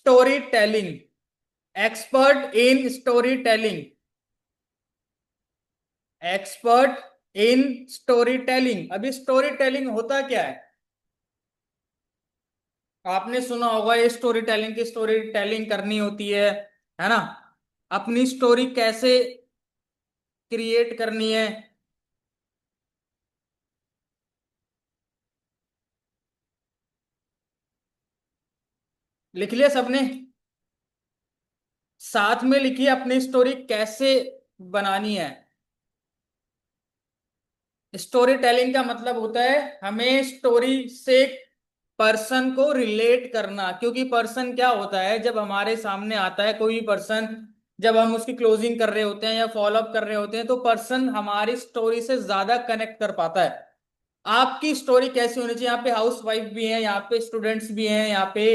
Story telling, expert in story telling, expert in story telling. अभी story telling होता क्या है? आपने सुना होगा ये स्टोरी टेलिंग की स्टोरी टेलिंग करनी होती है ना? अपनी स्टोरी कैसे क्रिएट करनी है। लिख लिया सबने? साथ में लिखिए अपनी स्टोरी कैसे बनानी है। स्टोरी टेलिंग का मतलब होता है हमें स्टोरी से पर्सन को रिलेट करना, क्योंकि पर्सन क्या होता है, जब हमारे सामने आता है कोई पर्सन, जब हम उसकी क्लोजिंग कर रहे होते हैं या फॉलो अप कर रहे होते हैं, तो पर्सन हमारी स्टोरी से ज्यादा कनेक्ट कर पाता है। आपकी स्टोरी कैसी होनी चाहिए? यहाँ पे हाउस वाइफ भी हैं, यहाँ पे स्टूडेंट्स भी हैं, यहाँ पे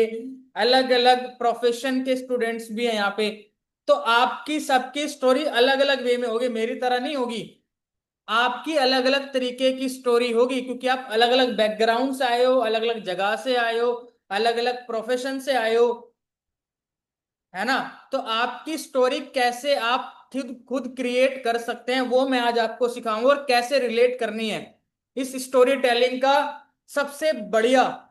अलग अलग प्रोफेशन के स्टूडेंट्स भी हैं यहाँ पे। तो आपकी सबकी स्टोरी अलग अलग वे में होगी, मेरी तरह नहीं होगी। आपकी अलग अलग तरीके की स्टोरी होगी, क्योंकि आप अलग अलग बैकग्राउंड से आए हो, अलग अलग जगह से आए हो, अलग अलग प्रोफेशन से आए हो, है ना? तो आपकी स्टोरी कैसे आप खुद खुद क्रिएट कर सकते हैं वो मैं आज आपको सिखाऊंगा, और कैसे रिलेट करनी है। इस स्टोरी टेलिंग का सबसे बढ़िया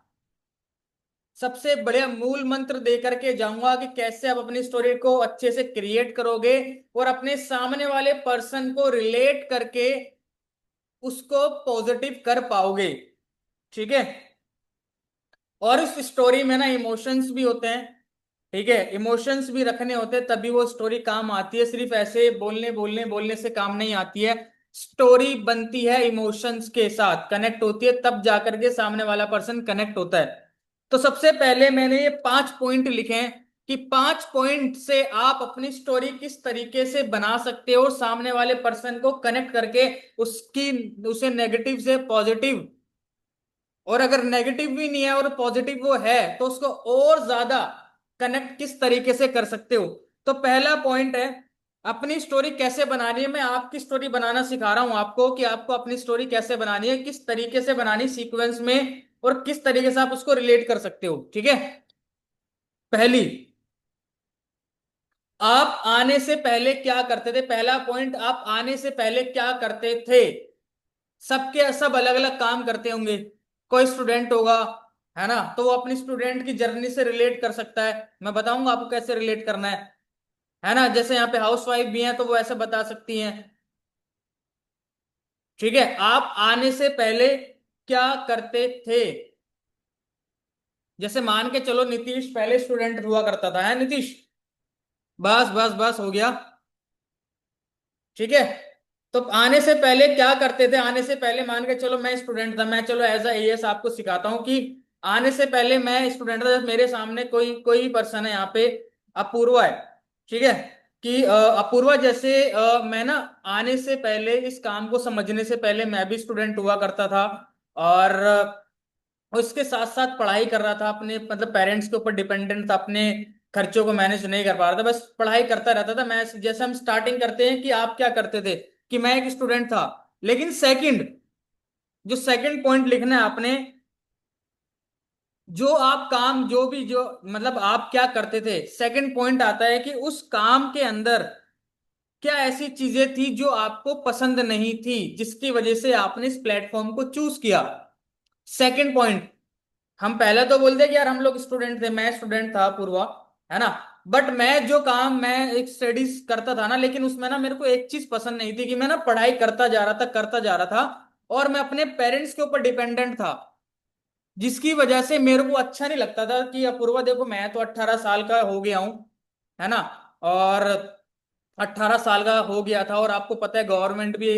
सबसे बढ़िया मूल मंत्र दे करके जाऊंगा कि कैसे आप अपनी स्टोरी को अच्छे से क्रिएट करोगे और अपने सामने वाले पर्सन को रिलेट करके उसको पॉजिटिव कर पाओगे। ठीक है? और इस स्टोरी में ना इमोशंस भी होते हैं। ठीक है, इमोशंस भी रखने होते हैं, तभी वो स्टोरी काम आती है। सिर्फ ऐसे बोलने बोलने बोलने से काम नहीं आती है। स्टोरी बनती है इमोशंस के साथ, कनेक्ट होती है, तब जाकर के सामने वाला पर्सन कनेक्ट होता है। तो सबसे पहले मैंने ये 5 पॉइंट लिखे हैं कि 5 पॉइंट से आप अपनी स्टोरी किस तरीके से बना सकते हो सामने वाले पर्सन को कनेक्ट करके, उसकी उसे नेगेटिव से पॉजिटिव, और अगर नेगेटिव भी नहीं है और पॉजिटिव वो है तो उसको और ज्यादा कनेक्ट किस तरीके से कर सकते हो। तो पहला पॉइंट है अपनी स्टोरी कैसे बनानी है। मैं आपकी स्टोरी बनाना सिखा रहा हूं आपको कि आपको अपनी स्टोरी कैसे बनानी है, किस तरीके से बनानी सीक्वेंस में, और किस तरीके से आप उसको रिलेट कर सकते हो। ठीक है? पहली, आप आने से पहले क्या करते थे? पहला पॉइंट, आप आने से पहले क्या करते थे? सबके सब अलग अलग काम करते होंगे। कोई स्टूडेंट होगा, है ना, तो वो अपनी स्टूडेंट की जर्नी से रिलेट कर सकता है। मैं बताऊंगा आपको कैसे रिलेट करना है ना? जैसे यहाँ पे हाउस वाइफ भी हैं तो वो ऐसे बता सकती हैं। ठीक है, आप आने से पहले क्या करते थे? जैसे मान के चलो नीतीश पहले स्टूडेंट हुआ करता था, है नीतीश? बस बस बस हो गया। ठीक है, तो आने से पहले क्या करते थे? आने से पहले मान के चलो मैं स्टूडेंट था, मैं चलो एज अ एएस आपको सिखाता हूँ कि आने से पहले मैं स्टूडेंट था। जब मेरे सामने कोई कोई पर्सन है यहाँ पे, अपूर्वा है। ठीक है, कि अपूर्वा जैसे मैं ना आने से पहले, इस काम को समझने से पहले मैं भी स्टूडेंट हुआ करता था, और उसके साथ साथ पढ़ाई कर रहा था, अपने मतलब पेरेंट्स के ऊपर डिपेंडेंट था, अपने खर्चों को मैनेज नहीं कर पा रहा था, बस पढ़ाई करता रहता था। मैं जैसे हम स्टार्टिंग करते हैं कि आप क्या करते थे, कि मैं एक स्टूडेंट था। लेकिन सेकंड, जो सेकंड पॉइंट लिखना है आपने, जो आप काम जो भी जो मतलब आप क्या करते थे, सेकंड पॉइंट आता है कि उस काम के अंदर क्या ऐसी चीजें थी जो आपको पसंद नहीं थी, जिसकी वजह से आपने इस प्लेटफॉर्म को चूज किया। सेकंड पॉइंट, हम पहले तो बोलते कि यार हम लोग स्टूडेंट थे, मैं स्टूडेंट था पूर्वा, है ना, बट मैं जो काम मैं एक स्टडीज करता था ना, लेकिन उसमें ना मेरे को एक चीज पसंद नहीं थी कि मैं ना पढ़ाई करता जा रहा था करता जा रहा था, और मैं अपने पेरेंट्स के ऊपर डिपेंडेंट था, जिसकी वजह से मेरे को अच्छा नहीं लगता था कि अपूर्वा देखो मैं तो 18 साल का हो गया हूं, है ना, और 18 साल का हो गया था, और आपको पता है गवर्नमेंट भी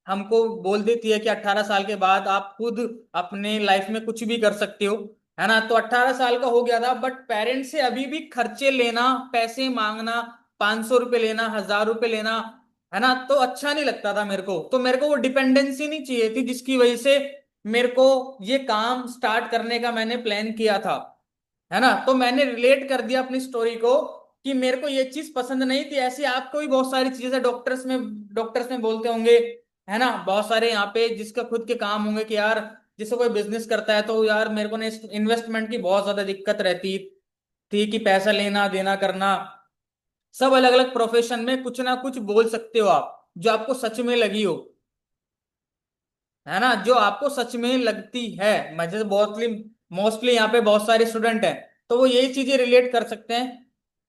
हमको बोल देती है कि 18 साल के बाद आप खुद अपने लाइफ में कुछ भी कर सकते हो, है ना। तो 18 साल का हो गया था, बट पेरेंट्स से अभी भी खर्चे लेना, पैसे मांगना, 500 रुपये लेना, 1000 रुपये लेना, है ना, तो अच्छा नहीं लगता था मेरे को। तो मेरे को वो डिपेंडेंसी नहीं चाहिए थी, जिसकी वजह से मेरे को ये काम स्टार्ट करने का मैंने प्लान किया था, है ना। तो मैंने रिलेट कर दिया अपनी स्टोरी को कि मेरे को ये चीज पसंद नहीं थी। ऐसी आपको भी बहुत सारी चीजें डॉक्टर्स में बोलते होंगे, है ना, बहुत सारे यहाँ पे जिसका खुद के काम होंगे कि यार, जिसको कोई बिजनेस करता है तो यार मेरे को ना इन्वेस्टमेंट की बहुत ज्यादा दिक्कत रहती, थी कि पैसा लेना देना करना, सब अलग अलग प्रोफेशन में कुछ ना कुछ बोल सकते हो आप, जो आपको सच में लगी हो, है ना, जो आपको सच में लगती है। मैं जैसे बहुत मोस्टली यहाँ पे बहुत सारे स्टूडेंट हैं, तो वो यही चीजें रिलेट कर सकते हैं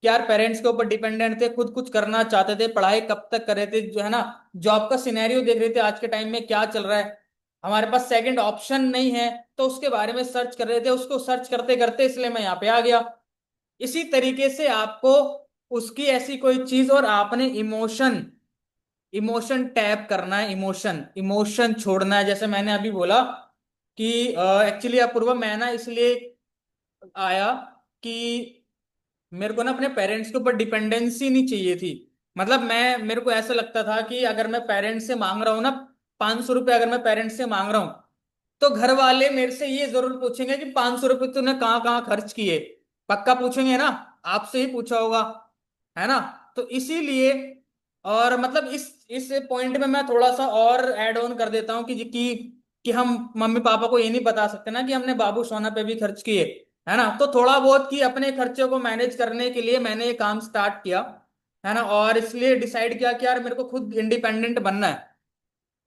कि यार पेरेंट्स के ऊपर डिपेंडेंट थे, खुद कुछ करना चाहते थे, पढ़ाई कब तक कर रहे थे, जो है ना, जॉब का सिनेरियो देख रहे थे आज के टाइम में क्या चल रहा है, हमारे पास सेकंड ऑप्शन नहीं है, तो उसके बारे में सर्च कर रहे थे, उसको सर्च करते करते इसलिए मैं यहाँ पे आ गया। इसी तरीके से आपको उसकी ऐसी कोई चीज, और आपने इमोशन, इमोशन टैप करना है, इमोशन इमोशन छोड़ना है। जैसे मैंने अभी बोला कि एक्चुअली अपूर्वा मैं ना इसलिए आया कि मेरे को ना अपने पेरेंट्स के ऊपर डिपेंडेंसी नहीं चाहिए थी। मतलब मैं, मेरे को ऐसा लगता था कि अगर मैं पेरेंट्स से मांग रहा हूँ ना 500 रुपये, अगर मैं पेरेंट्स से मांग रहा हूँ, तो घर वाले मेरे से ये जरूर पूछेंगे कि 500 रुपये तूने कहाँ कहाँ खर्च किए। पक्का पूछेंगे ना, आपसे ही पूछा होगा, है ना। तो इसीलिए, और मतलब इस पॉइंट में मैं थोड़ा सा और ऐड ऑन कर देता हूँ कि हम मम्मी पापा को ये नहीं बता सकते ना कि हमने बाबू सोना पे भी खर्च किए, है ना। तो थोड़ा बहुत कि अपने खर्चे को मैनेज करने के लिए मैंने ये काम स्टार्ट किया, है ना, और इसलिए डिसाइड किया कि यार मेरे को खुद इंडिपेंडेंट बनना है।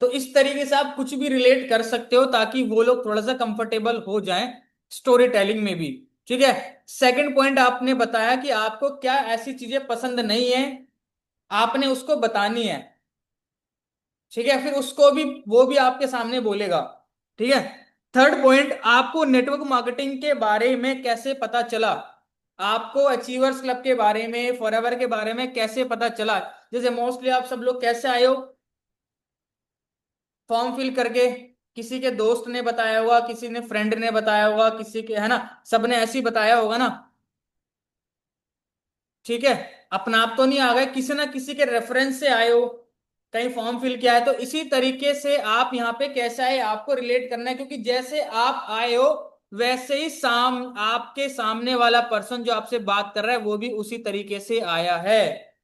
तो इस तरीके से आप कुछ भी रिलेट कर सकते हो ताकि वो लोग थोड़ा सा कंफर्टेबल हो जाएं स्टोरी टेलिंग में भी। ठीक है। सेकंड पॉइंट आपने बताया कि आपको क्या ऐसी चीजें पसंद नहीं है, आपने उसको बतानी है। ठीक है, फिर उसको भी, वो भी आपके सामने बोलेगा। ठीक है। थर्ड पॉइंट, आपको नेटवर्क मार्केटिंग के बारे में कैसे पता चला, आपको अचीवर्स क्लब के बारे में, फॉरएवर के बारे में कैसे पता चला। जैसे मोस्टली आप सब लोग कैसे आए हो, फॉर्म फिल करके, किसी के दोस्त ने बताया होगा, किसी ने फ्रेंड ने बताया होगा, किसी के, है ना, सबने ऐसे ही बताया होगा ना। ठीक है। अपना आप तो नहीं आ गए, किसी ना किसी के रेफरेंस से आए हो, कहीं फॉर्म फिल किया है, तो इसी तरीके से आप यहाँ पे कैसे आए आपको रिलेट करना है, क्योंकि जैसे आप आए हो वैसे ही आपके सामने वाला पर्सन जो आपसे बात कर रहा है वो भी उसी तरीके से आया है।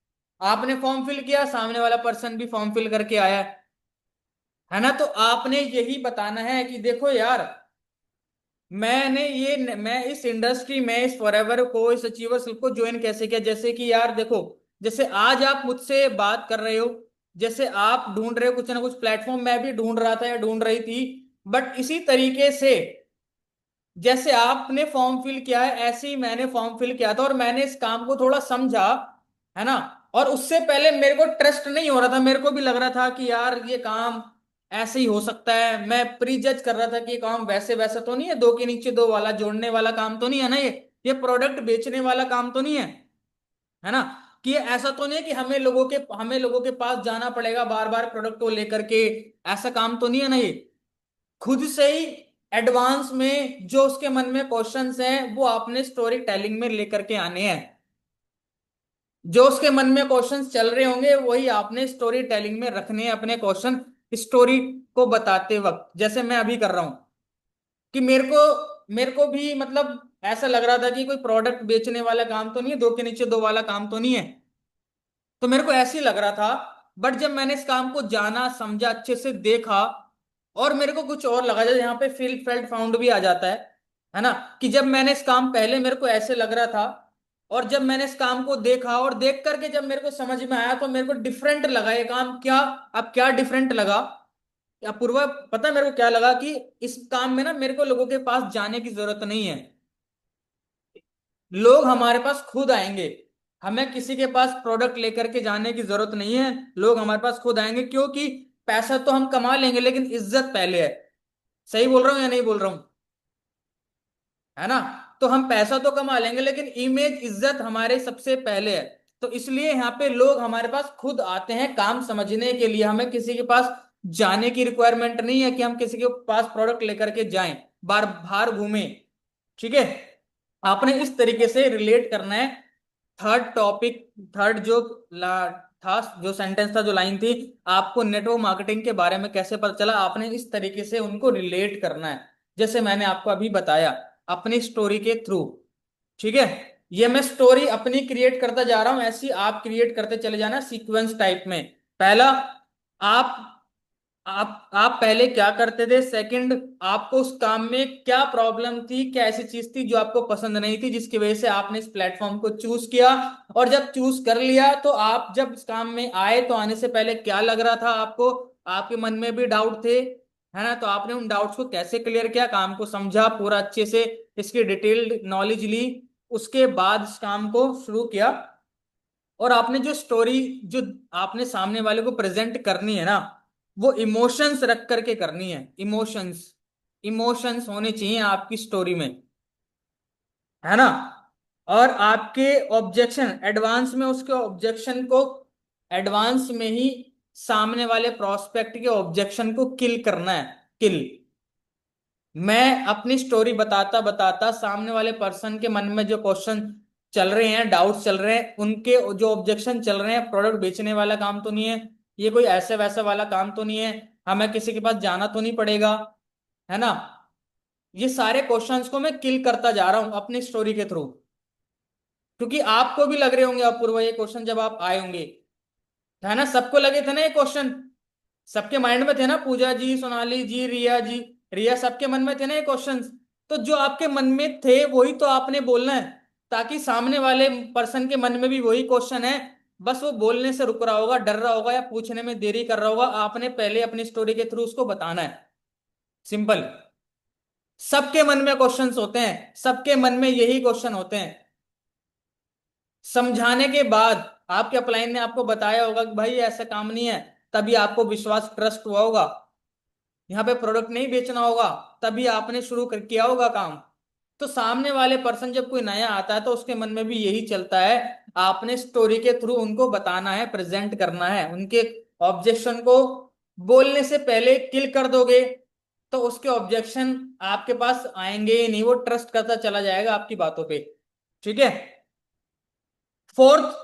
आपने फॉर्म फिल किया, सामने वाला पर्सन भी फॉर्म फिल करके आया है ना। तो आपने यही बताना है कि देखो यार, मैं इस इंडस्ट्री में, इस फॉरएवर को, इस अचीवर्स को ज्वाइन कैसे किया। जैसे कि यार देखो, जैसे आज आप मुझसे बात कर रहे हो, जैसे आप ढूंढ रहे हो कुछ ना कुछ प्लेटफॉर्म, मैं भी ढूंढ रहा था या ढूंढ रही थी, बट इसी तरीके से जैसे आपने फॉर्म फिल किया है ऐसे ही मैंने फॉर्म फिल किया था, और मैंने इस काम को थोड़ा समझा, है ना। और उससे पहले मेरे को ट्रस्ट नहीं हो रहा था, मेरे को भी लग रहा था कि यार ये काम ऐसे ही हो सकता है, मैं प्री जज कर रहा था कि ये काम वैसे वैसा तो नहीं है, दो के नीचे दो वाला जोड़ने वाला काम तो नहीं है ना, ये प्रोडक्ट बेचने वाला काम तो नहीं है ना, कि ये ऐसा तो नहीं है कि हमें लोगों के पास जाना पड़ेगा बार बार प्रोडक्ट को लेकर के, ऐसा काम तो नहीं है ना ये। खुद से ही एडवांस में जो उसके मन में क्वेश्चंस हैं वो आपने स्टोरी टेलिंग में लेकर के आने हैं। जो उसके मन में क्वेश्चंस चल रहे होंगे वही आपने स्टोरी टेलिंग में रखने हैं, अपने क्वेश्चन स्टोरी को बताते वक्त, जैसे मैं अभी कर रहा हूं कि मेरे को भी मतलब ऐसा लग रहा था कि कोई प्रोडक्ट बेचने वाला काम तो नहीं है, दो के नीचे दो वाला काम तो नहीं है, तो मेरे को ऐसे ही लग रहा था। बट जब मैंने इस काम को जाना समझा अच्छे से देखा, और मेरे को कुछ और लगा, जैसे यहाँ पे फील फेल्ट फाउंड भी आ जाता है ना, कि जब मैंने इस काम, पहले मेरे को ऐसे लग रहा था, और जब मैंने इस काम को देखा और देख करके जब मेरे को समझ में आया तो मेरे को डिफरेंट लगा ये काम। क्या, अब क्या डिफरेंट लगा, अपूर्वा, पता है मेरे को क्या लगा, कि इस काम में ना मेरे को लोगों के पास जाने की जरूरत नहीं है, लोग हमारे पास खुद आएंगे, हमें किसी के पास प्रोडक्ट लेकर के जाने की जरूरत नहीं है, लोग हमारे पास खुद आएंगे, क्योंकि पैसा तो हम कमा लेंगे लेकिन इज्जत पहले है। सही बोल रहा हूँ या नहीं बोल रहा हूँ, है ना। तो हम पैसा तो कमा लेंगे लेकिन इमेज, इज्जत हमारे सबसे पहले है। तो इसलिए यहाँ पे लोग हमारे पास खुद आते हैं काम समझने के लिए, हमें किसी के पास जाने की रिक्वायरमेंट नहीं है कि हम किसी के पास प्रोडक्ट लेकर के जाएं, बार बाहर घूमें। ठीक है। आपने इस तरीके से रिलेट करना है। थर्ड टॉपिक, थर्ड जो था, जो सेंटेंस था, जो लाइन थी, आपको नेटवर्क मार्केटिंग के बारे में कैसे पता चला, आपने इस तरीके से उनको रिलेट करना है, जैसे मैंने आपको अभी बताया अपनी स्टोरी के थ्रू। ठीक है। ये मैं स्टोरी अपनी क्रिएट करता जा रहा हूं, ऐसी आप क्रिएट करते चले जाना सीक्वेंस टाइप में। पहला, आप आप पहले क्या करते थे, सेकंड आपको उस काम में क्या प्रॉब्लम थी, क्या ऐसी चीज थी जो आपको पसंद नहीं थी जिसकी वजह से आपने इस प्लेटफॉर्म को चूज किया। और जब चूज कर लिया तो आप जब इस काम में आए तो आने से पहले क्या लग रहा था आपको, आपके मन में भी डाउट थे, है ना? तो आपने उन डाउट्स को कैसे क्लियर किया, काम को समझा पूरा अच्छे से, इसकी डिटेल्ड नॉलेज ली, उसके बाद इस काम को शुरू किया। और आपने जो स्टोरी जो आपने सामने वाले को प्रेजेंट करनी है ना, वो इमोशंस रख करके करनी है। इमोशंस, इमोशंस होने चाहिए आपकी स्टोरी में, है ना? और आपके ऑब्जेक्शन एडवांस में, उसके ऑब्जेक्शन को एडवांस में ही सामने वाले प्रोस्पेक्ट के ऑब्जेक्शन को किल करना है। किल। मैं अपनी स्टोरी बताता बताता सामने वाले पर्सन के मन में जो क्वेश्चन चल रहे हैं, डाउट्स चल रहे हैं, उनके जो ऑब्जेक्शन चल रहे हैं, प्रोडक्ट बेचने वाला काम तो नहीं है, ये कोई ऐसे वैसे वाला काम तो नहीं है, हमें किसी के पास जाना तो नहीं पड़ेगा, है ना? ये सारे क्वेश्चंस को मैं किल करता जा रहा हूं अपनी स्टोरी के थ्रू। क्योंकि आपको भी लग रहे होंगे अपूर्व ये क्वेश्चन जब आप आए होंगे, है ना? सबको लगे थे ना ये क्वेश्चन, सबके माइंड में थे ना, पूजा जी, सोनाली जी, रिया जी, रिया, सबके मन में थे ना ये क्वेश्चंस। तो जो आपके मन में थे वही तो आपने बोलना है, ताकि सामने वाले पर्सन के मन में भी वही क्वेश्चन है, बस वो बोलने से रुक रहा होगा, डर रहा होगा या पूछने में देरी कर रहा होगा, आपने पहले अपनी स्टोरी के थ्रू उसको बताना है। सिंपल। सबके मन में क्वेश्चंस होते हैं, सबके मन में यही क्वेश्चन होते हैं। समझाने के बाद आपके अपलाइन ने आपको बताया होगा कि भाई ऐसा काम नहीं है, तभी आपको विश्वास, ट्रस्ट हुआ होगा, यहाँ पे प्रोडक्ट नहीं बेचना होगा, तभी आपने शुरू कर किया होगा काम। तो सामने वाले पर्सन जब कोई नया आता है तो उसके मन में भी यही चलता है, आपने स्टोरी के थ्रू उनको बताना है, प्रेजेंट करना है, उनके ऑब्जेक्शन को बोलने से पहले किल कर दोगे तो उसके ऑब्जेक्शन आपके पास आएंगे ही नहीं, वो ट्रस्ट करता चला जाएगा आपकी बातों पे। ठीक है। फोर्थ,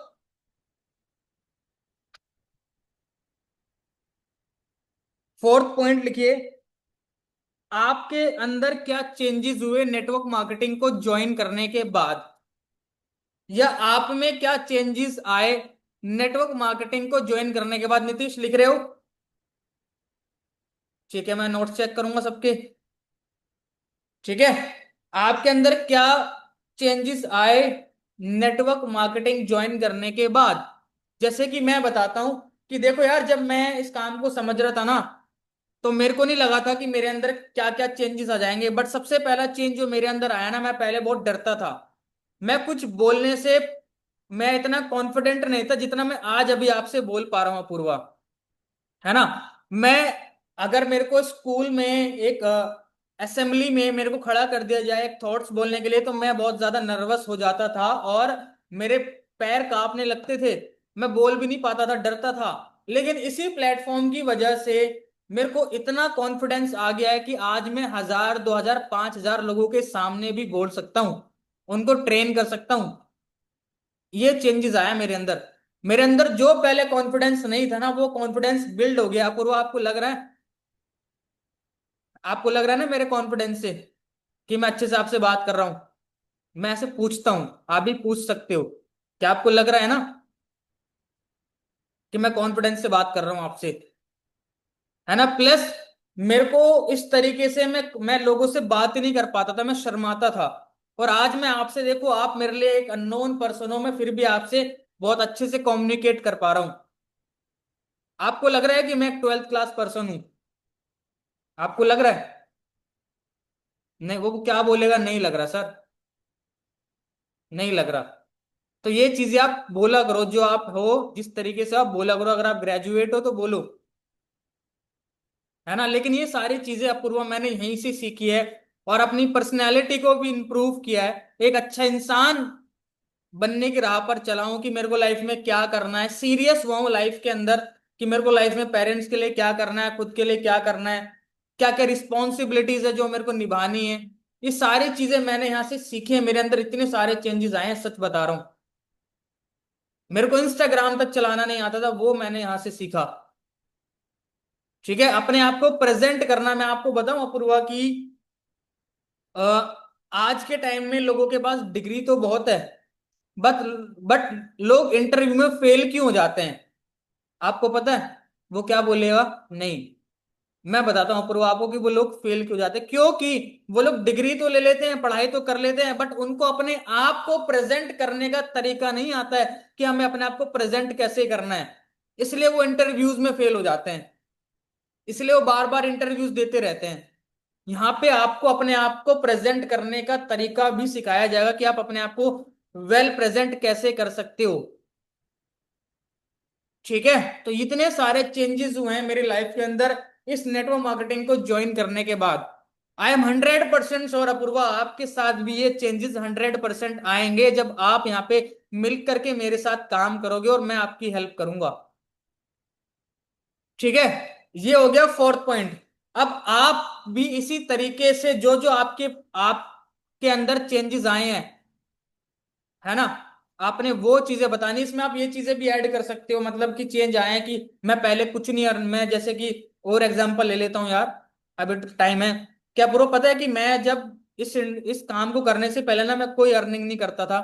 फोर्थ पॉइंट लिखिए, आपके अंदर क्या चेंजेस हुए नेटवर्क मार्केटिंग को ज्वाइन करने के बाद, या आप में क्या चेंजेस आए नेटवर्क मार्केटिंग को ज्वाइन करने के बाद। नीतीश लिख रहे हो? ठीक है, मैं नोट चेक करूंगा सबके। ठीक है। आपके अंदर क्या चेंजेस आए नेटवर्क मार्केटिंग ज्वाइन करने के बाद? जैसे कि मैं बताता हूं कि देखो यार, जब मैं इस काम को समझ रहा था ना, तो मेरे को नहीं लगा था कि मेरे अंदर क्या क्या चेंजेस आ जाएंगे। बट सबसे पहला चेंज जो मेरे अंदर आया ना, मैं पहले बहुत डरता था, मैं कुछ बोलने से मैं इतना कॉन्फिडेंट नहीं था जितना मैं आज अभी आपसे बोल पा रहा हूँ पूर्वा, है ना? मैं, अगर मेरे को स्कूल में एक असेंबली में मेरे को खड़ा कर दिया जाए एक थॉट्स बोलने के लिए, तो मैं बहुत ज्यादा नर्वस हो जाता था और मेरे पैर कांपने लगते थे, मैं बोल भी नहीं पाता था, डरता था। लेकिन इसी प्लेटफॉर्म की वजह से मेरे को इतना कॉन्फिडेंस आ गया है कि आज मैं 1000, 2000, 5000 लोगों के सामने भी बोल सकता हूँ, उनको ट्रेन कर सकता हूँ। ये चेंजेस आया मेरे अंदर। मेरे अंदर जो पहले कॉन्फिडेंस नहीं था ना, वो कॉन्फिडेंस बिल्ड हो गया। अपूर्वा, आपको लग रहा है, आपको लग रहा है ना मेरे कॉन्फिडेंस से कि मैं अच्छे से आपसे बात कर रहा हूं? मैं ऐसे पूछता हूं, आप भी पूछ सकते हो। क्या आपको लग रहा है ना कि मैं कॉन्फिडेंस से बात कर रहा हूं आपसे, है ना? प्लस मेरे को इस तरीके से मैं लोगों से बात ही नहीं कर पाता था, मैं शर्माता था। और आज मैं आपसे, देखो, आप मेरे लिए एक अननोन पर्सन हो, मैं फिर भी आपसे बहुत अच्छे से कम्युनिकेट कर पा रहा हूं। आपको लग रहा है कि मैं एक 12th क्लास पर्सन हूं? आपको लग रहा है? नहीं, वो क्या बोलेगा, नहीं लग रहा सर, नहीं लग रहा। तो ये चीजें आप बोला करो, जो आप हो जिस तरीके से आप बोला करो, अगर आप ग्रेजुएट हो तो बोलो, है ना? लेकिन ये सारी चीजें अपूर्वा मैंने यहीं से सीखी है, और अपनी पर्सनैलिटी को भी इंप्रूव किया है, एक अच्छा इंसान बनने की राह पर चला हूं कि मेरे को लाइफ में क्या करना है, सीरियस हुआ हूं लाइफ के अंदर कि मेरे को लाइफ में पेरेंट्स के लिए क्या करना है, खुद के लिए क्या करना है, क्या क्या रिस्पॉन्सिबिलिटीज है जो मेरे को निभानी है। ये सारी चीजें मैंने यहाँ से सीखी है, मेरे अंदर इतने सारे चेंजेस आए हैं, सच बता रहा हूँ। मेरे को इंस्टाग्राम तक चलाना नहीं आता था, वो मैंने यहां से सीखा। ठीक है। अपने आप को प्रेजेंट करना, मैं आपको बताऊं अपूर्वा की, अ, आज के टाइम में लोगों के पास डिग्री तो बहुत है, बट बट लोग इंटरव्यू में फेल क्यों हो जाते हैं? आपको पता है वो क्या बोलेगा? नहीं, मैं बताता हूँ पूर्व आपको कि वो लोग फेल क्यों जाते हैं। क्योंकि वो लोग डिग्री तो ले लेते हैं, पढ़ाई तो कर लेते हैं, बट उनको अपने आप को प्रेजेंट करने का तरीका नहीं आता है कि हमें अपने आप को प्रेजेंट कैसे करना है। इसलिए वो इंटरव्यूज में फेल हो जाते हैं, इसलिए वो बार बार इंटरव्यूज देते रहते हैं। यहाँ पे आपको अपने आप को प्रेजेंट करने का तरीका भी सिखाया जाएगा कि आप अपने आप को वेल प्रेजेंट कैसे कर सकते हो। ठीक है। तो इतने सारे चेंजेस हुए हैं मेरी लाइफ के अंदर इस नेटवर्क मार्केटिंग को ज्वाइन करने के बाद। आई एम 100% श्योर अपूर्वा, आपके साथ भी ये चेंजेस 100% आएंगे जब आप यहाँ पे मिल करके मेरे साथ काम करोगे और मैं आपकी हेल्प करूंगा। ठीक है। ये हो गया फोर्थ पॉइंट। अब आप भी इसी तरीके से जो जो आपके अंदर चेंजेस आए हैं, है ना, आपने वो चीजें बतानी। इसमें आप ये चीजें भी ऐड कर सकते हो, मतलब कि चेंज आए हैं कि मैं पहले कुछ नहीं अर्न, मैं जैसे कि और एग्जांपल ले लेता हूँ यार, अभी टाइम है। क्या पूरा पता है कि मैं जब इस काम को करने से पहले ना मैं कोई अर्निंग नहीं करता था,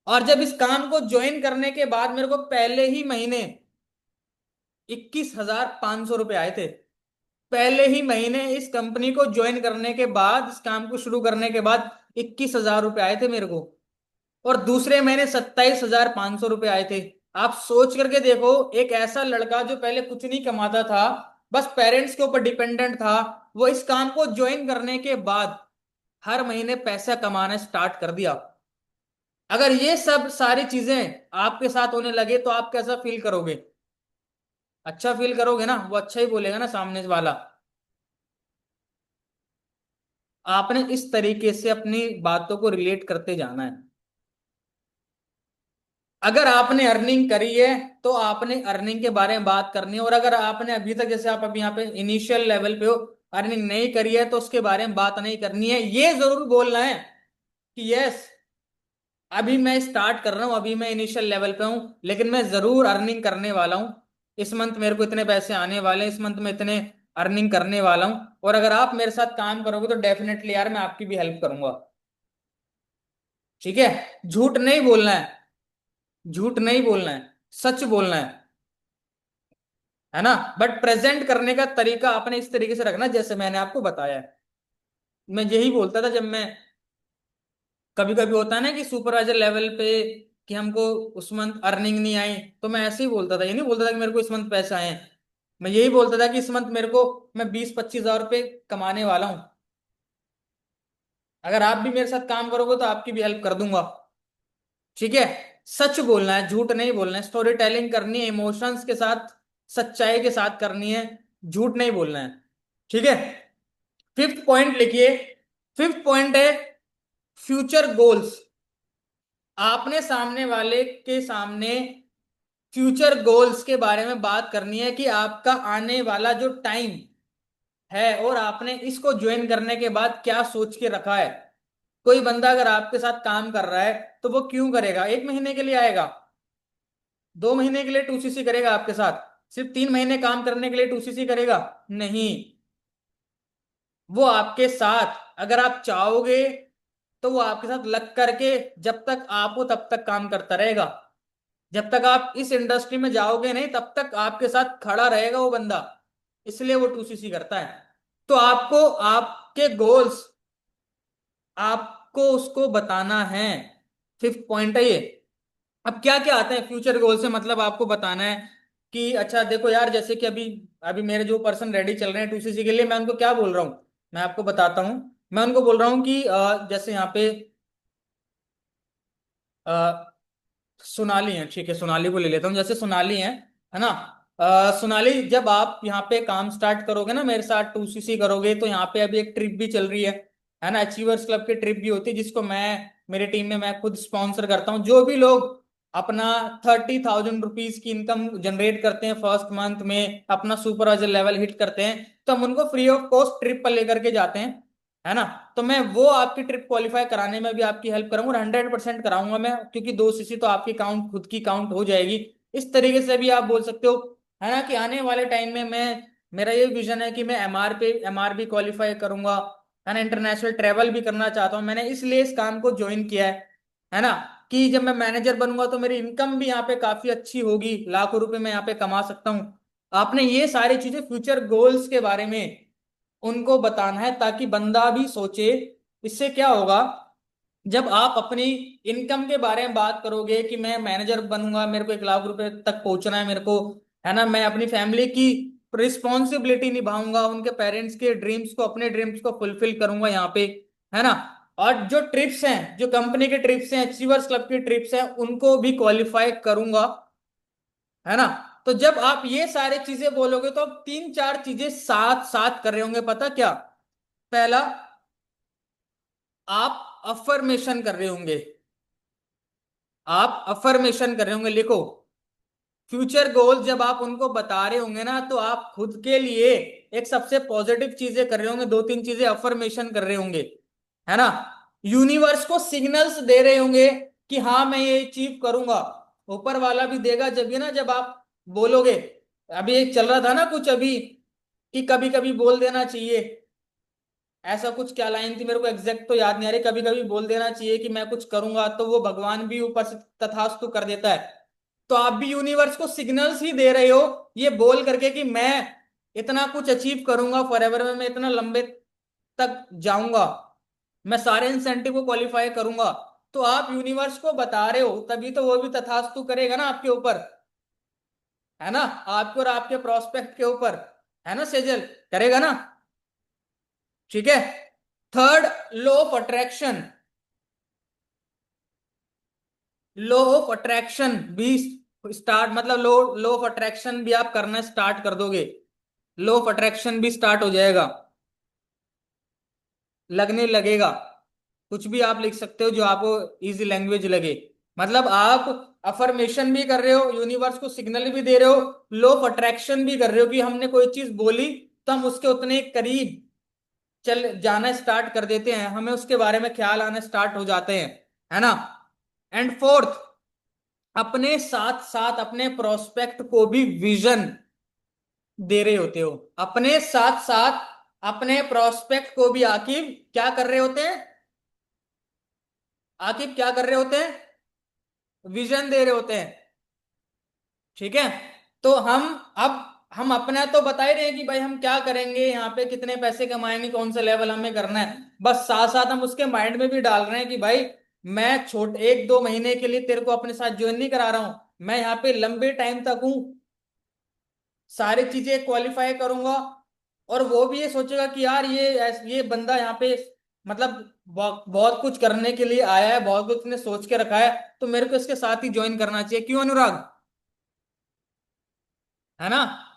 और जब इस काम को ज्वाइन करने के बाद मेरे को पहले ही महीने 21,500 रुपये आए थे। पहले ही महीने इस कंपनी को ज्वाइन करने के बाद, इस काम को शुरू करने के बाद 21,000 रुपये आए थे मेरे को। और दूसरे महीने 27,500 रुपये आए थे। आप सोच करके देखो, एक ऐसा लड़का जो पहले कुछ नहीं कमाता था, बस पेरेंट्स के ऊपर डिपेंडेंट था, वो इस काम को ज्वाइन करने के बाद हर महीने पैसा कमाना स्टार्ट कर दिया। अगर ये सब सारी चीजें आपके साथ होने लगे तो आप कैसा फील करोगे? अच्छा फील करोगे ना, वो अच्छा ही बोलेगा ना सामने वाला। आपने इस तरीके से अपनी बातों को रिलेट करते जाना है। अगर आपने अर्निंग करी है तो आपने अर्निंग के बारे में बात करनी है, और अगर आपने अभी तक, जैसे आप अभी यहाँ पे इनिशियल लेवल पे हो, अर्निंग नहीं करी है तो उसके बारे में बात नहीं करनी है। ये जरूर बोलना है कि यस, अभी मैं स्टार्ट कर रहा हूँ, अभी मैं इनिशियल लेवल पे हूँ, लेकिन मैं जरूर अर्निंग करने वाला हूँ। इस मंथ मेरे को इतने पैसे आने वाले हैं, इस मंथ में इतने अर्निंग करने वाला हूँ, और अगर आप मेरे साथ काम करोगे तो डेफिनेटली यार मैं आपकी भी हेल्प करूंगा। ठीक है। झूठ नहीं बोलना है, झूठ नहीं बोलना है, सच बोलना है ना। बट प्रेजेंट करने का तरीका आपने इस तरीके से रखना जैसे मैंने आपको बताया है। मैं यही बोलता था जब मैं, कभी कभी होता है ना कि सुपरवाइजर लेवल पे, कि हमको उस मंथ अर्निंग नहीं आई, तो मैं ऐसे ही बोलता था, ये नहीं बोलता था कि मेरे को इस मंथ पैसे आए हैं। मैं यही बोलता था कि इस मंथ मेरे को, मैं 20-25 हजार रुपये कमाने वाला हूँ, अगर आप भी मेरे साथ काम करोगे तो आपकी भी हेल्प कर दूंगा। ठीक है। सच बोलना है, झूठ नहीं बोलना है, स्टोरी टेलिंग करनी है इमोशंस के साथ, सच्चाई के साथ करनी है, झूठ नहीं बोलना है। ठीक है। फिफ्थ पॉइंट लिखिए। फिफ्थ पॉइंट है फ्यूचर गोल्स। आपने सामने वाले के सामने फ्यूचर गोल्स के बारे में बात करनी है कि आपका आने वाला जो टाइम है और आपने इसको ज्वाइन करने के बाद क्या सोच के रखा है। कोई बंदा अगर आपके साथ काम कर रहा है तो वो क्यों करेगा? 1 महीने के लिए आएगा, 2 महीने के लिए 2CC करेगा आपके साथ, सिर्फ 3 महीने काम करने के लिए 2CC करेगा? नहीं। वो आपके साथ, अगर आप चाहोगे तो वो आपके साथ लग करके जब तक आप हो तब तक काम करता रहेगा। जब तक आप इस इंडस्ट्री में जाओगे नहीं तब तक आपके साथ खड़ा रहेगा वो बंदा। इसलिए वो 2CC करता है। तो आपको आपके गोल्स, आपको उसको बताना है। फिफ्थ पॉइंट है ये। अब क्या क्या आते हैं फ्यूचर गोल से, मतलब आपको बताना है कि अच्छा देखो यार, जैसे कि अभी अभी मेरे जो पर्सन रेडी चल रहे हैं 2CC के लिए, मैं उनको क्या बोल रहा हूँ, मैं आपको बताता हूँ। मैं उनको बोल रहा हूँ कि जैसे यहाँ पे सोनाली है, ठीक है, सोनाली को ले लेता हूँ, जैसे सोनाली है ना। सोनाली, जब आप यहाँ पे काम स्टार्ट करोगे ना, मेरे साथ 2CC करोगे, तो यहाँ पे अभी एक ट्रिप भी चल रही है ना, अचीवर्स क्लब की ट्रिप भी होती है, जिसको मैं, मेरे टीम में मैं खुद स्पॉन्सर करता हूँ। जो भी लोग अपना 30,000 रुपीज की इनकम जनरेट करते हैं फर्स्ट मंथ में, अपना सुपरवाइजर लेवल हिट करते हैं, तो हम उनको फ्री ऑफ कॉस्ट ट्रिप पर लेकर के जाते हैं, है ना। तो मैं वो आपकी ट्रिप क्वालिफाई कराने में भी आपकी हेल्प करूंगा, 100% कराऊंगा मैं, क्योंकि 2CC तो आपकी काउंट, खुद की काउंट हो जाएगी। इस तरीके से भी आप बोल सकते हो, है ना, कि आने वाले टाइम में मैं, मेरा ये विजन है कि मैं MR भी क्वालिफाई करूंगा, है ना, इंटरनेशनल ट्रेवल भी करना चाहता हूं। मैंने इसलिए इस काम को ज्वाइन किया है ना, कि जब मैं मैनेजर बनूंगा तो मेरी इनकम भी यहाँ पे काफी अच्छी होगी, लाखों रुपए मैं यहाँ पे कमा सकता हूँ। आपने ये सारी चीजें फ्यूचर गोल्स के बारे में उनको बताना है ताकि बंदा भी सोचे। इससे क्या होगा, जब आप अपनी इनकम के बारे में बात करोगे कि मैं मैनेजर बनूंगा, मेरे को 1 लाख रुपए तक पहुंचना है मेरे को, है ना, मैं अपनी फैमिली की रिस्पॉन्सिबिलिटी निभाऊंगा, उनके पेरेंट्स के ड्रीम्स को, अपने ड्रीम्स को फुलफिल करूंगा यहाँ पे, है ना। और जो ट्रिप्स हैं, जो कंपनी के ट्रिप्स हैं, अचीवर्स क्लब की ट्रिप्स हैं, उनको भी क्वालिफाई करूंगा, है ना। तो जब आप ये सारे चीजें बोलोगे तो आप 3 4 चीजें साथ साथ कर रहे होंगे। पता क्या? पहला, आप अफर्मेशन कर रहे होंगे। आप अफर्मेशन कर रहे होंगे, लिखो। फ्यूचर गोल जब आप उनको बता रहे होंगे ना, तो आप खुद के लिए एक सबसे पॉजिटिव चीजें कर रहे होंगे, 2 3 चीजें अफर्मेशन कर रहे होंगे, है ना। यूनिवर्स को सिग्नल्स दे रहे होंगे कि हाँ मैं ये अचीव करूंगा। ऊपर वाला भी देगा जब, ये ना, जब आप बोलोगे। अभी एक चल रहा था ना कुछ अभी, कि कभी कभी बोल देना चाहिए, ऐसा कुछ क्या लाइन थी, मेरे को एग्जैक्ट तो याद नहीं आ रही। कभी कभी बोल देना चाहिए कि मैं कुछ करूंगा, तो वो भगवान भी ऊपर से तथास्तु कर देता है। तो आप भी यूनिवर्स को सिग्नल्स ही दे रहे हो, ये बोल करके कि मैं इतना कुछ अचीव करूंगा फॉर एवर में, मैं इतना लंबे तक जाऊंगा, मैं सारे इंसेंटिव को क्वालिफाई करूंगा। तो आप यूनिवर्स को बता रहे हो, तभी तो वो भी तथास्तु करेगा ना आपके ऊपर, है ना, आपके और आपके प्रोस्पेक्ट के ऊपर, है ना सेजल, करेगा ना। ठीक है। Third, law of attraction. Law of attraction भी स्टार्ट, मतलब लॉ लॉ ऑफ अट्रैक्शन भी आप करना स्टार्ट कर दोगे। लॉ ऑफ अट्रैक्शन भी स्टार्ट हो जाएगा, लगने लगेगा। कुछ भी आप लिख सकते हो जो आपको इजी लैंग्वेज लगे। मतलब आप अफर्मेशन भी कर रहे हो, यूनिवर्स को सिग्नल भी दे रहे हो, लॉ ऑफ अट्रैक्शन भी कर रहे हो कि हमने कोई चीज बोली तो हम उसके उतने करीब चल जाना स्टार्ट कर देते हैं, हमें उसके बारे में ख्याल आना स्टार्ट हो जाते हैं, है ना। एंड फोर्थ, अपने साथ साथ अपने प्रोस्पेक्ट को भी विजन दे रहे होते हो। अपने साथ साथ अपने प्रोस्पेक्ट को भी आकिब क्या कर रहे होते हैं? आकिब क्या कर रहे होते हैं? विजन दे रहे होते हैं। ठीक है। तो हम अब हम अपना तो बता ही रहे हैं कि भाई हम क्या करेंगे, यहाँ पे कितने पैसे कमाएंगे, कौन सा लेवल हमें करना है। बस साथ साथ हम उसके माइंड में भी डाल रहे हैं कि भाई मैं छोट 1 2 महीने के लिए तेरे को अपने साथ ज्वाइन नहीं करा रहा हूं, मैं यहाँ पे लंबे टाइम तक हूँ, सारी चीजें क्वालिफाई करूंगा। और वो भी ये सोचेगा कि यार ये बंदा यहाँ पे मतलब बहुत कुछ करने के लिए आया है, बहुत कुछ ने सोच के रखा है, तो मेरे को इसके साथ ही ज्वाइन करना चाहिए। क्यों अनुराग? है ना।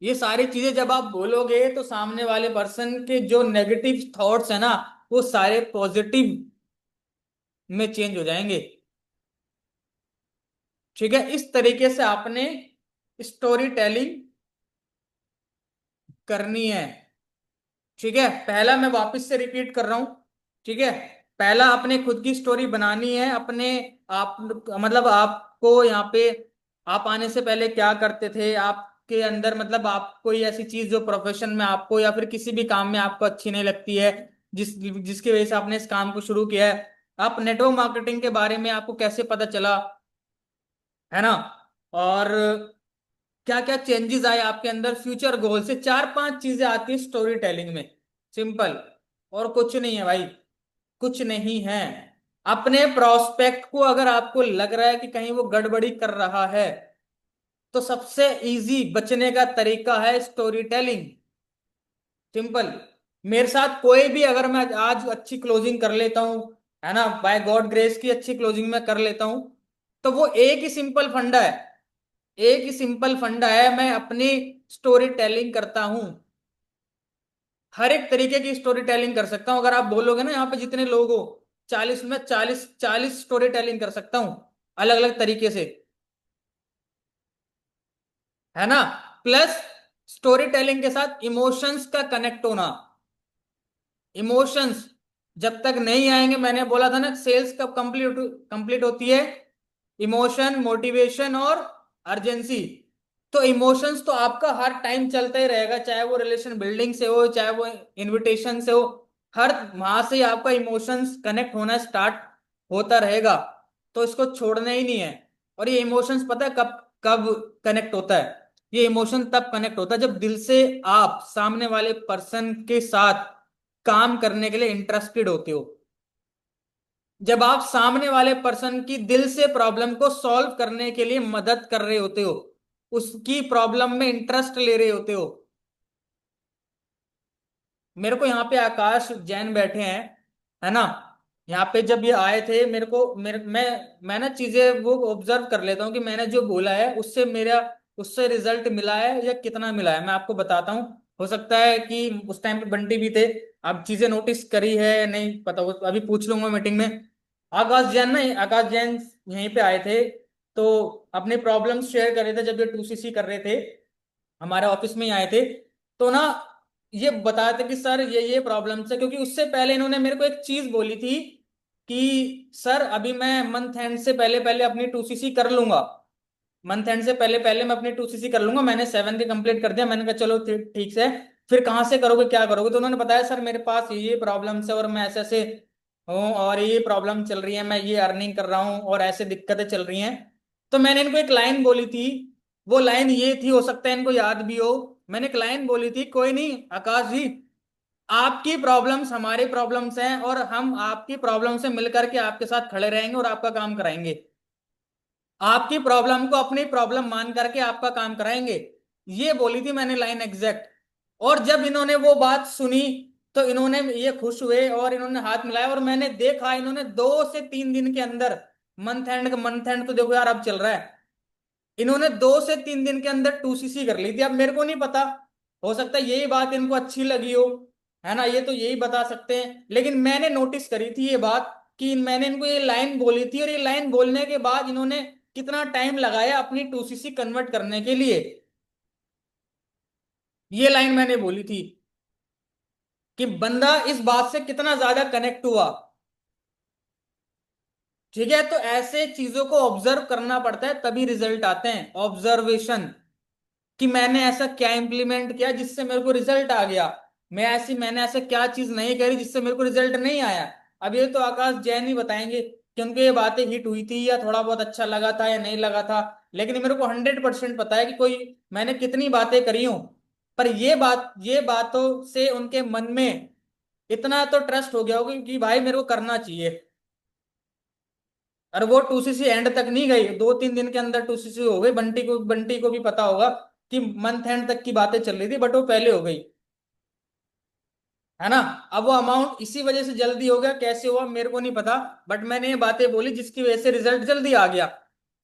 ये सारी चीजें जब आप बोलोगे तो सामने वाले पर्सन के जो नेगेटिव थॉट्स है ना, वो सारे पॉजिटिव में चेंज हो जाएंगे। ठीक है। इस तरीके से आपने स्टोरी टेलिंग करनी है। ठीक है। पहला मैं वापस से रिपीट कर रहा हूं। ठीक है। पहला, अपने खुद की स्टोरी बनानी है अपने आप, मतलब आपको यहाँ पे आप आने से पहले क्या करते थे, आपके अंदर मतलब आप कोई ऐसी चीज जो प्रोफेशन में आपको या फिर किसी भी काम में आपको अच्छी नहीं लगती है, जिसकी वजह से आपने इस काम को शुरू किया है। आप नेटवर्क मार्केटिंग के बारे में आपको कैसे पता चला, है ना। और क्या क्या चेंजेस आए आपके अंदर फ्यूचर गोल से। 4 5 चीजें आती है स्टोरी टेलिंग में, सिंपल। और कुछ नहीं है भाई, कुछ नहीं है। अपने प्रोस्पेक्ट को अगर आपको लग रहा है कि कहीं वो गड़बड़ी कर रहा है, तो सबसे इजी बचने का तरीका है स्टोरी टेलिंग। सिंपल। मेरे साथ कोई भी, अगर मैं आज अच्छी क्लोजिंग कर लेता हूं, है ना, बाय गॉड ग्रेस की अच्छी क्लोजिंग में कर लेता हूं, तो वो एक ही सिंपल फंडा है। एक ही सिंपल फंडा है, मैं अपनी स्टोरी टेलिंग करता हूं। हर एक तरीके की स्टोरी टेलिंग कर सकता हूं। अगर आप बोलोगे ना यहाँ पे जितने लोग हो, 40 में 40 स्टोरी टेलिंग कर सकता हूं, अलग अलग तरीके से, है ना। प्लस स्टोरी टेलिंग के साथ इमोशंस का कनेक्ट होना। इमोशंस जब तक नहीं आएंगे, मैंने बोला था ना सेल्स कब कंप्लीट कंप्लीट होती है? इमोशन, मोटिवेशन और अर्जेंसी। तो इमोशंस तो आपका हर टाइम चलता ही रहेगा, चाहे वो रिलेशन बिल्डिंग से हो, चाहे वो इनविटेशन से हो, हर वहां से ही आपका इमोशंस कनेक्ट होना स्टार्ट होता रहेगा। तो इसको छोड़ना ही नहीं है। और ये इमोशंस पता है कब कब कनेक्ट होता है? ये इमोशन तब कनेक्ट होता है जब दिल से आप सामने वाले पर्सन के साथ काम करने के लिए इंटरेस्टेड होते हो, जब आप सामने वाले पर्सन की दिल से प्रॉब्लम को सॉल्व करने के लिए मदद कर रहे होते हो, उसकी प्रॉब्लम में इंटरेस्ट ले रहे होते हो। मेरे को यहाँ पे आकाश जैन बैठे हैं, है ना, यहाँ पे जब ये आए थे मेरे को मैं ना चीजें वो ऑब्जर्व कर लेता हूँ कि मैंने जो बोला है उससे मेरा उससे रिजल्ट मिला है या कितना मिला है। मैं आपको बताता हूँ, हो सकता है कि उस टाइम पे बंटी भी थे, अब चीजें नोटिस करी है नहीं पता, वो अभी पूछ लूंगा मीटिंग में। आकाश जैन ना, आकाश जैन यहीं पे आए थे, तो अपने प्रॉब्लम्स शेयर कर रहे थे जब ये 2CC कर रहे थे, हमारे ऑफिस में ही आए थे। तो ना ये बताया था कि सर ये प्रॉब्लम्स है, क्योंकि उससे पहले इन्होंने मेरे को एक चीज बोली थी कि सर अभी मैं मंथ एंड से पहले पहले अपनी 2CC कर लूंगा, मंथ एंड से पहले पहले मैं अपनी 2CC कर लूंगा। मैंने 7 के कंप्लीट कर दिया, मैंने कहा चलो ठीक से। फिर कहाँ से करोगे क्या करोगे, तो उन्होंने बताया सर मेरे पास ये प्रॉब्लम्स है और मैं ऐसे ऐसे हूँ और ये प्रॉब्लम चल रही है, मैं ये अर्निंग कर रहा हूँ और ऐसे दिक्कतें चल रही हैं। तो मैंने इनको एक लाइन बोली थी, वो लाइन ये थी, हो सकता है इनको याद भी हो। मैंने एक लाइन बोली थी, कोई नहीं आकाश जी, आपकी प्रॉब्लम्स हमारी प्रॉब्लम्स हैं और हम आपकी प्रॉब्लम से मिलकर के आपके साथ खड़े रहेंगे और आपका काम कराएंगे, आपकी प्रॉब्लम को अपनी प्रॉब्लम मान करके आपका काम कराएंगे। ये बोली थी मैंने लाइन एग्जैक्ट। और जब इन्होंने वो बात सुनी तो इन्होंने ये खुश हुए और इन्होंने हाथ मिलाया, और मैंने देखा इन्होंने 2 से 3 दिन के अंदर, मंथ एंड तो देखो यार अब चल रहा है, इन्होंने 2 से 3 दिन के अंदर 2CC कर ली थी। अब मेरे को नहीं पता, हो सकता है यही बात इनको अच्छी लगी हो, है ना, ये तो यही बता सकते हैं, लेकिन मैंने नोटिस करी थी ये बात कि मैंने इनको ये लाइन बोली थी और ये लाइन बोलने के बाद इन्होंने कितना टाइम लगाया अपनी 2CC कन्वर्ट करने के लिए। ये लाइन मैंने बोली थी कि बंदा इस बात से कितना ज्यादा कनेक्ट हुआ। ठीक है, तो ऐसे चीजों को ऑब्जर्व करना पड़ता है तभी रिजल्ट आते हैं, ऑब्जर्वेशन, कि मैंने ऐसा क्या इंप्लीमेंट किया जिससे मेरे को रिजल्ट आ गया, मैंने ऐसा क्या चीज नहीं करी जिससे मेरे को रिजल्ट नहीं आया। अब ये तो आकाश जैन ही बताएंगे कि उनको ये बातें हिट हुई थी या थोड़ा बहुत अच्छा लगा था या नहीं लगा था, लेकिन मेरे को 100% पता है कि कोई मैंने कितनी बातें करी हूं, पर ये बातों से उनके मन में इतना तो ट्रस्ट हो गया होगा कि भाई मेरे को करना चाहिए। और वो 2CC एंड तक नहीं गई, 2-3 दिन के अंदर 2CC हो गई, बंटी को भी पता होगा कि मंथ एंड तक की बातें चल रही थी, बट वो पहले हो गई, है ना। अब वो अमाउंट इसी वजह से जल्दी हो गया, कैसे हुआ मेरे को नहीं पता, बट मैंने ये बातें बोली जिसकी वजह से रिजल्ट जल्दी आ गया।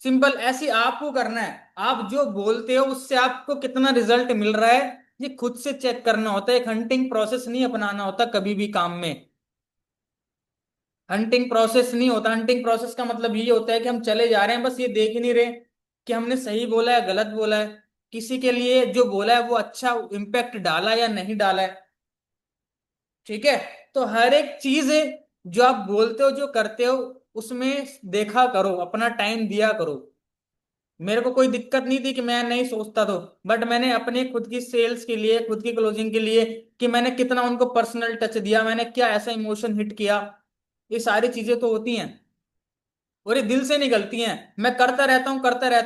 सिंपल ऐसी आपको करना है, आप जो बोलते हो उससे आपको कितना रिजल्ट मिल रहा है ये खुद से चेक करना होता है, एक हंटिंग प्रोसेस नहीं अपनाना होता कभी भी काम में। हंटिंग प्रोसेस नहीं होता, हंटिंग प्रोसेस का मतलब ये होता है कि हम चले जा रहे हैं बस ये देख ही नहीं रहे कि हमने सही बोला है गलत बोला है, किसी के लिए जो बोला है वो अच्छा इम्पैक्ट डाला या नहीं डाला है। ठीक है, तो हर एक चीज है जो आप बोलते हो जो करते हो उसमें देखा करो, अपना टाइम दिया करो। मेरे को कोई दिक्कत नहीं थी कि मैं नहीं सोचता तो, बट मैंने अपने खुद की सेल्स के लिए, खुद की क्लोजिंग के लिए, कि मैंने कितना उनको पर्सनल टच दिया, मैंने क्या ऐसा इमोशन हिट किया, ये सारी चीजें तो होती हैं और ये दिल से निकलती हैं। मैं करता रहता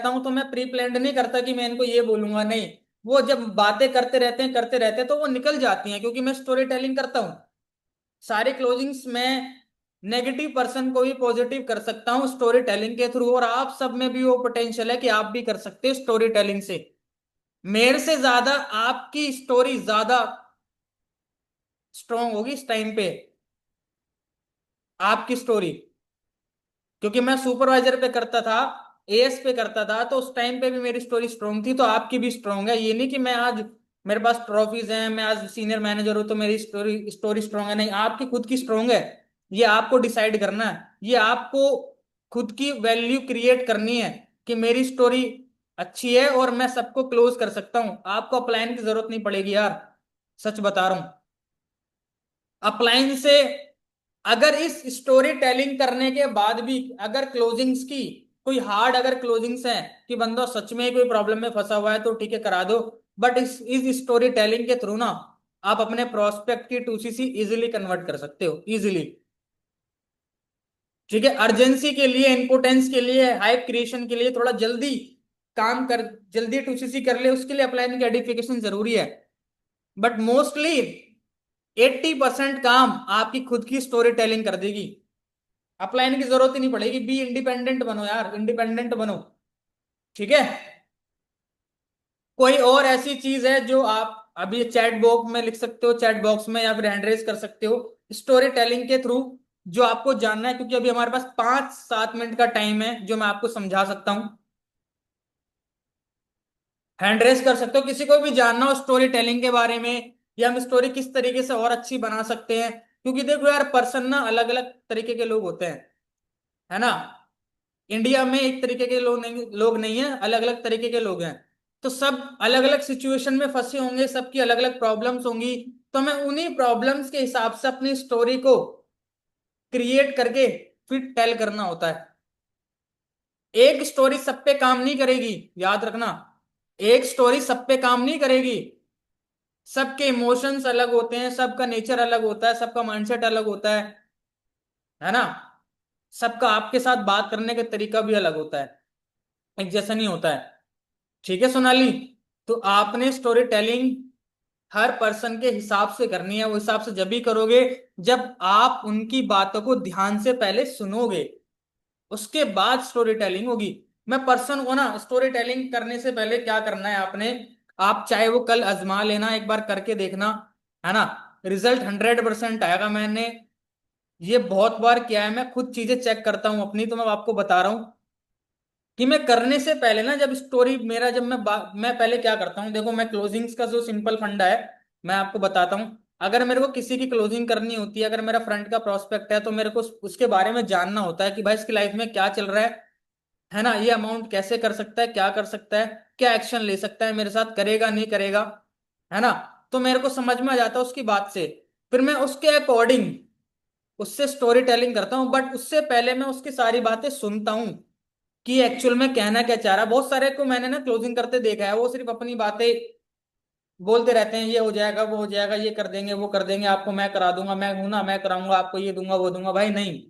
हूँ, तो मैं प्री प्लान्ड नहीं करता कि मैं इनको ये बोलूंगा, नहीं, वो जब बातें करते रहते हैं तो वो निकल जाती हैं, क्योंकि मैं स्टोरी टेलिंग करता हूँ। सारे क्लोजिंग्स में नेगेटिव पर्सन को भी पॉजिटिव कर सकता हूँ स्टोरी टेलिंग के थ्रू, और आप सब में भी वो पोटेंशियल है कि आप भी कर सकते हो स्टोरी टेलिंग से। मेरे से ज्यादा आपकी स्टोरी ज्यादा स्ट्रांग होगी इस टाइम पे, आपकी स्टोरी, क्योंकि मैं सुपरवाइजर पे करता था, एएस पे करता था, तो उस टाइम पे भी मेरी स्टोरी स्ट्रांग थी, तो आपकी भी स्ट्रांग है। ये नहीं कि मैं आज मेरे पास ट्रॉफीज हैं, मैं आज सीनियर मैनेजर हूं तो मेरी स्टोरी स्टोरी स्ट्रांग है, नहीं, आपकी खुद की स्ट्रांग है। ये आपको डिसाइड करना है, ये आपको खुद की वैल्यू क्रिएट करनी है कि मेरी स्टोरी अच्छी है और मैं सबको क्लोज कर सकता हूँ, आपको अपलाइन की जरूरत नहीं पड़ेगी यार, सच बता रहा हूँ। अपलाइन से अगर इस स्टोरी टेलिंग करने के बाद भी अगर क्लोजिंग्स की कोई हार्ड अगर क्लोजिंग्स हैं कि बंदा सच में कोई प्रॉब्लम में फंसा हुआ है तो ठीक है करा दो, बट इस स्टोरी टेलिंग के थ्रू ना आप अपने प्रोस्पेक्ट की 2CC इजिली कन्वर्ट कर सकते हो, इजिली। ठीक है, अर्जेंसी के लिए, इंपोर्टेंस के लिए, हाइप क्रिएशन के लिए थोड़ा जल्दी काम कर, जल्दी टूसीसी कर ले, उसके लिए अपलाइन की आइडेंटिफिकेशन जरूरी है। बट मोस्टली 80% काम आपकी खुद की स्टोरी टेलिंग कर देगी। अपलाइन की जरूरत ही नहीं पड़ेगी। बी इंडिपेंडेंट बनो यार, इंडिपेंडेंट बनो। ठीक है। कोई और ऐसी चीज है जो आप अभी चैट बॉक्स में लिख सकते हो, चैट बॉक्स में, या फिर हैंड रेज कर सकते हो स्टोरी टेलिंग के थ्रू, जो आपको जानना है? क्योंकि अभी हमारे पास 5-7 मिनट का टाइम है जो मैं आपको समझा सकता हूं। हैंड रेज कर सकते हो, किसी को भी जानना हो स्टोरी टेलिंग के बारे में, या हम स्टोरी किस तरीके से और अच्छी बना सकते हैं। क्योंकि देखो यार, पर्सन ना अलग अलग तरीके के लोग होते हैं, है ना। इंडिया में एक तरीके के लोग नहीं है, अलग अलग तरीके के लोग हैं। तो सब अलग अलग सिचुएशन में फंसे होंगे, सबकी अलग अलग प्रॉब्लम्स होंगी। तो हमें उन्हीं प्रॉब्लम्स के हिसाब से अपनी स्टोरी को क्रिएट करके फिर टेल करना होता है। एक स्टोरी सब पे काम नहीं करेगी, याद रखना। एक स्टोरी सब पे काम नहीं करेगी। सबके इमोशंस अलग होते हैं, सबका नेचर अलग होता है, सबका माइंडसेट अलग होता है ना। सबका आपके साथ बात करने का तरीका भी अलग होता है, एक जैसा नहीं होता है। ठीक है सोनाली। तो आपने स्टोरी टेलिंग हर पर्सन के हिसाब से करनी है। वो हिसाब से जब भी करोगे जब आप उनकी बातों को ध्यान से पहले सुनोगे, उसके बाद स्टोरी टेलिंग होगी। मैं पर्सन को ना स्टोरी टेलिंग करने से पहले क्या करना है आपने, आप चाहे वो कल आजमा लेना, एक बार करके देखना, है ना। रिजल्ट 100% आएगा। मैंने ये बहुत बार किया है, मैं खुद चीजें चेक करता हूं अपनी, तो मैं आपको बता रहा हूं कि मैं करने से पहले ना, जब स्टोरी मेरा, जब मैं पहले क्या करता हूँ, देखो मैं क्लोजिंग्स का जो सिंपल फंडा है मैं आपको बताता हूँ। अगर मेरे को किसी की क्लोजिंग करनी होती है, अगर मेरा फ्रंट का प्रोस्पेक्ट है, तो मेरे को उसके बारे में जानना होता है कि भाई इसकी लाइफ में क्या चल रहा है ना। ये अमाउंट कैसे कर सकता है, क्या कर सकता है, क्या एक्शन ले सकता है मेरे साथ, करेगा नहीं करेगा, है ना। तो मेरे को समझ में आ जाता है उसकी बात से। फिर मैं उसके अकॉर्डिंग उससे स्टोरी टेलिंग करता हूँ। बट उससे पहले मैं उसकी सारी बातें सुनता हूँ कि एक्चुअल में कहना क्या चाह रहा है। बहुत सारे को मैंने ना क्लोजिंग करते देखा है, वो सिर्फ अपनी बातें बोलते रहते हैं, ये हो जाएगा, वो हो जाएगा, ये कर देंगे, वो कर देंगे, आपको मैं करा दूंगा, मैं हूं ना, मैं कराऊंगा, आपको ये दूंगा, वो दूंगा। भाई नहीं,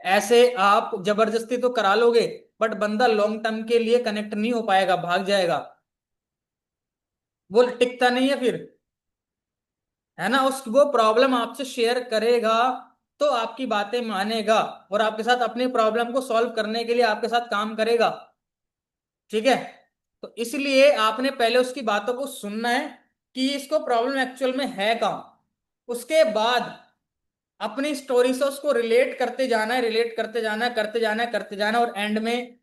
ऐसे आप जबरदस्ती तो करा लोगे, बट बंदा लॉन्ग टर्म के लिए कनेक्ट नहीं हो पाएगा, भाग जाएगा, वो टिकता नहीं है फिर, है ना। उस वो प्रॉब्लम आपसे शेयर करेगा तो आपकी बातें मानेगा, और आपके साथ अपनी प्रॉब्लम को सॉल्व करने के लिए आपके साथ काम करेगा। ठीक है। तो इसलिए आपने पहले उसकी बातों को सुनना है कि इसको प्रॉब्लम एक्चुअल में है कहाँ। उसके बाद अपनी स्टोरी से उसको रिलेट करते जाना है, रिलेट करते जाना है, करते जाना है, करते जाना है, और एंड में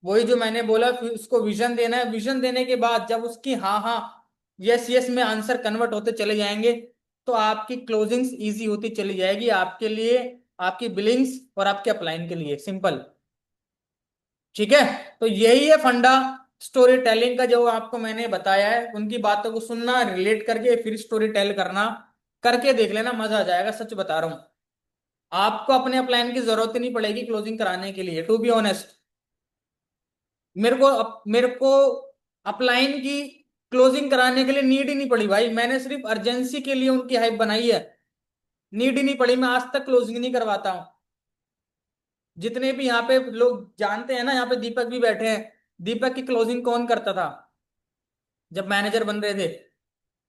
वही जो मैंने बोला, फिर उसको विजन देना है। विजन देने के बाद जब उसकी हाँ हाँ, यस यस में आंसर कन्वर्ट होते चले जाएंगे, तो आपकी क्लोजिंग्स इजी होती चली जाएगी आपके लिए, आपकी बिलिंग्स और आपके अपलाइन के लिए। सिंपल। ठीक है। तो यही है फंडा स्टोरी टेलिंग का, जो आपको मैंने बताया है। उनकी बातों को सुनना, रिलेट करके फिर स्टोरी टेल करना। करके देख लेना, मजा आ जाएगा, सच बता रहा हूं। आपको अपने अपलाइन की जरूरत ही नहीं पड़ेगी क्लोजिंग कराने के लिए, टू बी ऑनेस्ट। मेरे को अपलाइन की क्लोजिंग कराने के लिए नीड ही नहीं पड़ी भाई। मैंने सिर्फ अर्जेंसी के लिए उनकी हाइप बनाई है, नीड ही नहीं पड़ी। मैं आज तक क्लोजिंग नहीं करवाता हूँ। जितने भी यहाँ पे लोग जानते हैं ना, यहाँ पे दीपक भी बैठे हैं, दीपक की क्लोजिंग कौन करता था जब मैनेजर बन रहे थे?